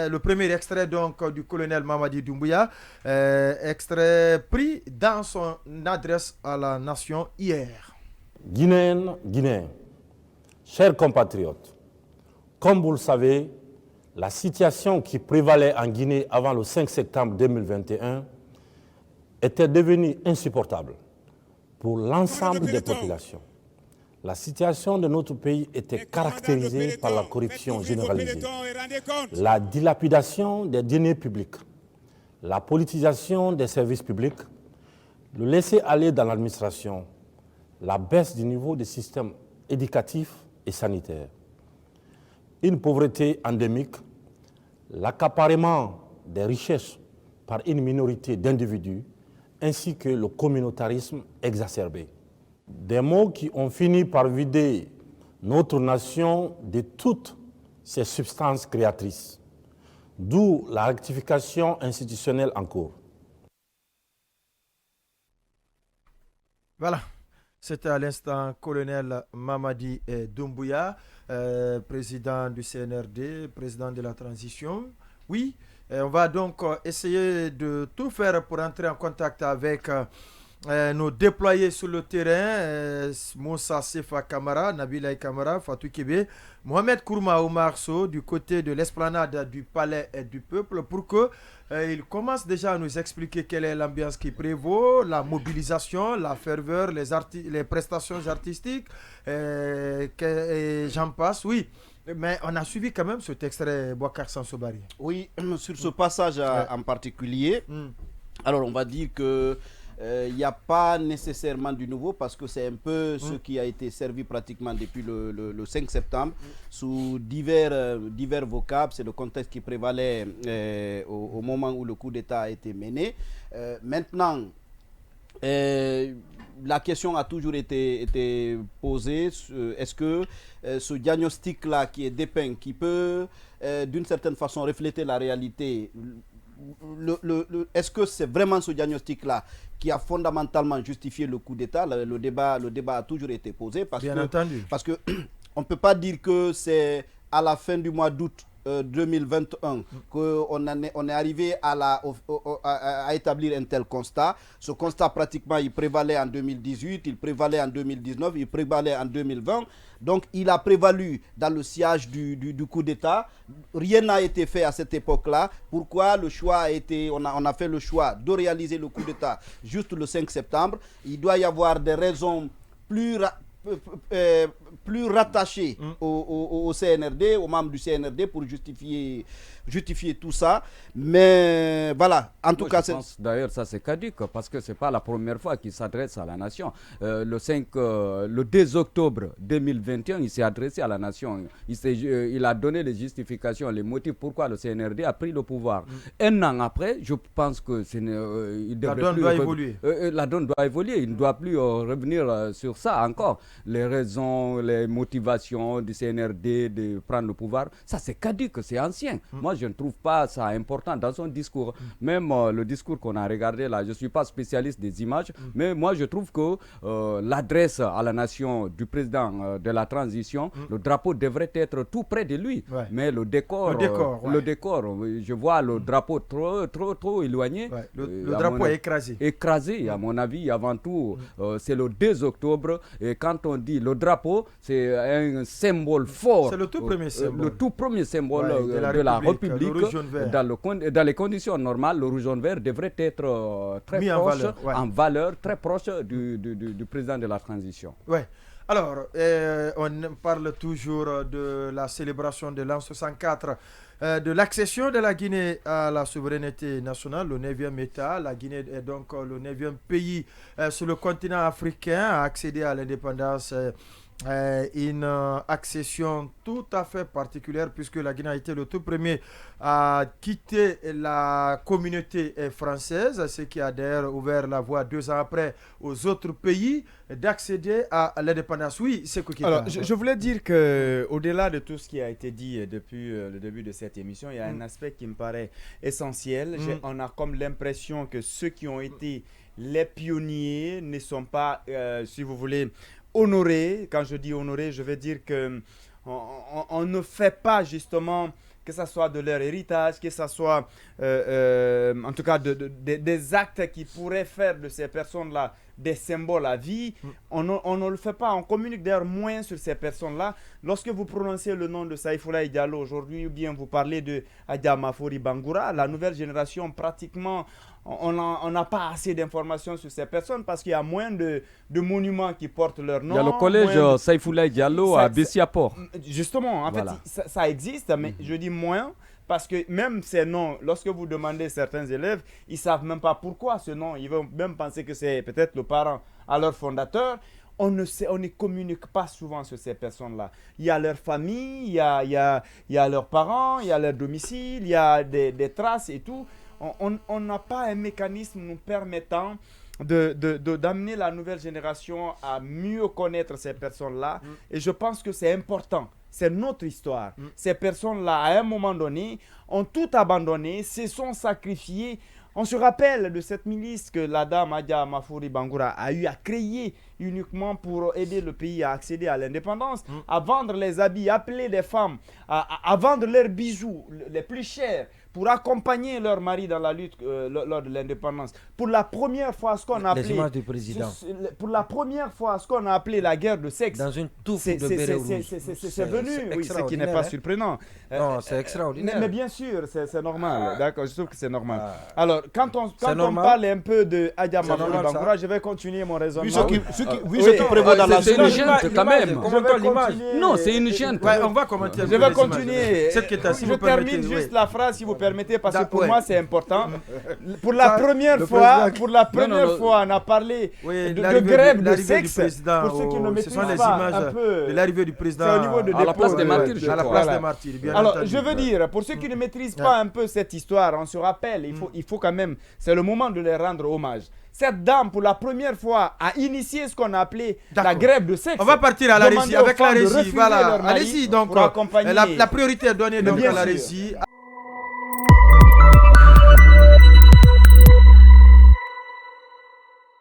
le premier extrait donc du colonel Mamadi Doumbouya, extrait pris dans son adresse à la nation hier. Guinéennes, Guinéens, chers compatriotes, comme vous le savez, la situation qui prévalait en Guinée avant le 5 septembre 2021 était devenue insupportable pour l'ensemble des populations. La situation de notre pays était caractérisée par la corruption généralisée, la dilapidation des deniers publics, la politisation des services publics, le laisser-aller dans l'administration, la baisse du niveau des systèmes éducatifs et sanitaires, une pauvreté endémique, l'accaparement des richesses par une minorité d'individus, ainsi que le communautarisme exacerbé. Des maux qui ont fini par vider notre nation de toutes ses substances créatrices, d'où la rectification institutionnelle en cours. Voilà, c'était à l'instant colonel Mamadi Doumbouya, président du CNRD, président de la transition. Oui, on va donc essayer de tout faire pour entrer en contact avec nos déployés sur le terrain, Moussa Sefa Kamara, Nabila Kamara, Fatou Kébé, Mohamed Kourma Oumarso du côté de l'esplanade du Palais et du Peuple pour que il commence déjà à nous expliquer quelle est l'ambiance qui prévaut, la mobilisation, la ferveur, les prestations artistiques, et j'en passe, oui. Mais on a suivi quand même cet extrait Bouakar Sansobari. Oui, sur ce passage en particulier, alors on va dire que il n'y a pas nécessairement du nouveau parce que c'est un peu ce qui a été servi pratiquement depuis le 5 septembre sous divers vocables. C'est le contexte qui prévalait au moment où le coup d'État a été mené. Maintenant, la question a toujours été posée. Est-ce que ce diagnostic-là qui est dépeint, qui peut d'une certaine façon refléter la réalité, est-ce que c'est vraiment ce diagnostic-là qui a fondamentalement justifié le coup d'État? Le débat a toujours été posé parce que on ne peut pas dire que c'est à la fin du mois d'août 2021 qu'on est arrivé à établir un tel constat. Ce constat pratiquement il prévalait en 2018, il prévalait en 2019, il prévalait en 2020. Donc il a prévalu dans le sillage du coup d'État. Rien n'a été fait à cette époque-là. Pourquoi le choix a été, on a fait le choix de réaliser le coup d'État juste le 5 septembre. Il doit y avoir des raisons plus rattachées au CNRD, aux membres du CNRD pour justifier tout ça. Mais voilà, en tout cas... Je pense d'ailleurs ça c'est caduque parce que ce n'est pas la première fois qu'il s'adresse à la nation. Le 2 octobre 2021, il s'est adressé à la nation. Il a donné les justifications, les motifs pourquoi le CNRD a pris le pouvoir. Un an après, je pense que la donne doit évoluer. La donne doit évoluer. Il ne doit plus revenir sur ça encore. Les raisons, les motivations du CNRD de prendre le pouvoir, ça c'est caduque, c'est ancien. Moi, je ne trouve pas ça important dans son discours. Même le discours qu'on a regardé là, je ne suis pas spécialiste des images, mais moi je trouve que l'adresse à la nation du président de la transition, le drapeau devrait être tout près de lui. Ouais. Mais le décor, je vois le drapeau trop éloigné. Ouais. Le drapeau est écrasé. Écrasé, à mon avis, avant tout, c'est le 2 octobre. Et quand on dit le drapeau, c'est un symbole fort. C'est le tout premier symbole. Le tout premier symbole de la République. Dans les conditions normales, le rouge jaune vert devrait être très proche, en valeur, très proche du président de la transition. Ouais. Alors, on parle toujours de la célébration de l'an 64, de l'accession de la Guinée à la souveraineté nationale, le 9e État. La Guinée est donc le 9e pays sur le continent africain à accéder à l'indépendance. Une accession tout à fait particulière puisque la Guinée a été le tout premier à quitter la communauté française, ce qui a d'ailleurs ouvert la voie 2 ans après aux autres pays d'accéder à l'indépendance. Oui, c'est quoi qui est. Alors, je voulais dire qu'au-delà de tout ce qui a été dit depuis le début de cette émission, il y a un aspect qui me paraît essentiel. On a comme l'impression que ceux qui ont été les pionniers ne sont pas, si vous voulez, honorés. Quand je dis honorés, je veux dire que on ne fait pas justement que ce soit de leur héritage, que ce soit en tout cas des actes qui pourraient faire de ces personnes-là des symboles à vie. On ne le fait pas, on communique d'ailleurs moins sur ces personnes-là. Lorsque vous prononcez le nom de Saïfoulaye Diallo aujourd'hui, ou bien vous parlez de Adja Mafori Bangoura, la nouvelle génération pratiquement, on n'a pas assez d'informations sur ces personnes parce qu'il y a moins de monuments qui portent leur nom. Il y a le collège Saïfoulaye Diallo à Bessiaport. Justement, en fait, ça existe, mais je dis moins. Parce que même ces noms, lorsque vous demandez certains élèves, ils ne savent même pas pourquoi ce nom. Ils vont même penser que c'est peut-être le parent à leur fondateur. On ne communique pas souvent sur ces personnes-là. Il y a leur famille, il y a leurs parents, il y a leur domicile, il y a des traces et tout. On n'a pas un mécanisme nous permettant d'amener la nouvelle génération à mieux connaître ces personnes-là. Et je pense que c'est important. C'est notre histoire. Ces personnes-là, à un moment donné, ont tout abandonné, se sont sacrifiées. On se rappelle de cette milice que la dame Adja Mafori Bangoura a eu à créer uniquement pour aider le pays à accéder à l'indépendance, à vendre les habits, appeler des femmes, à vendre leurs bijoux les plus chers pour accompagner leur mari dans la lutte lors de l'indépendance. Pour la première fois, ce qu'on a appelé... Les images du président. Pour la première fois, ce qu'on a appelé la guerre de sexe. Dans une touffe de béret rouge. C'est venu, oui, ce qui n'est pas surprenant. Non, c'est extraordinaire. Mais bien sûr, c'est normal. D'accord, je trouve que c'est normal. Alors, quand on parle un peu de Adja Mafori Bangoura, je vais continuer mon raisonnement. Vu ce qui prévaut dans la c'est une junte quand même. Non, c'est une junte. On va commenter. Je vais continuer. Je termine juste la phrase, si vous permettez, parce que pour moi, c'est important. Pour la première fois, on a parlé de grève de sexe. Pour ceux qui ne maîtrisent pas un peu, de l'arrivée du président à la place des martyrs, je crois. Alors, je veux dire, pour ceux qui ne maîtrisent pas un peu cette histoire, on se rappelle, il faut quand même, c'est le moment de leur rendre hommage. Cette dame, pour la première fois, a initié ce qu'on a appelé la grève de sexe. On va partir à la régie, avec la régie. Voilà, allez-y. Donc, la priorité est donnée donc à la régie.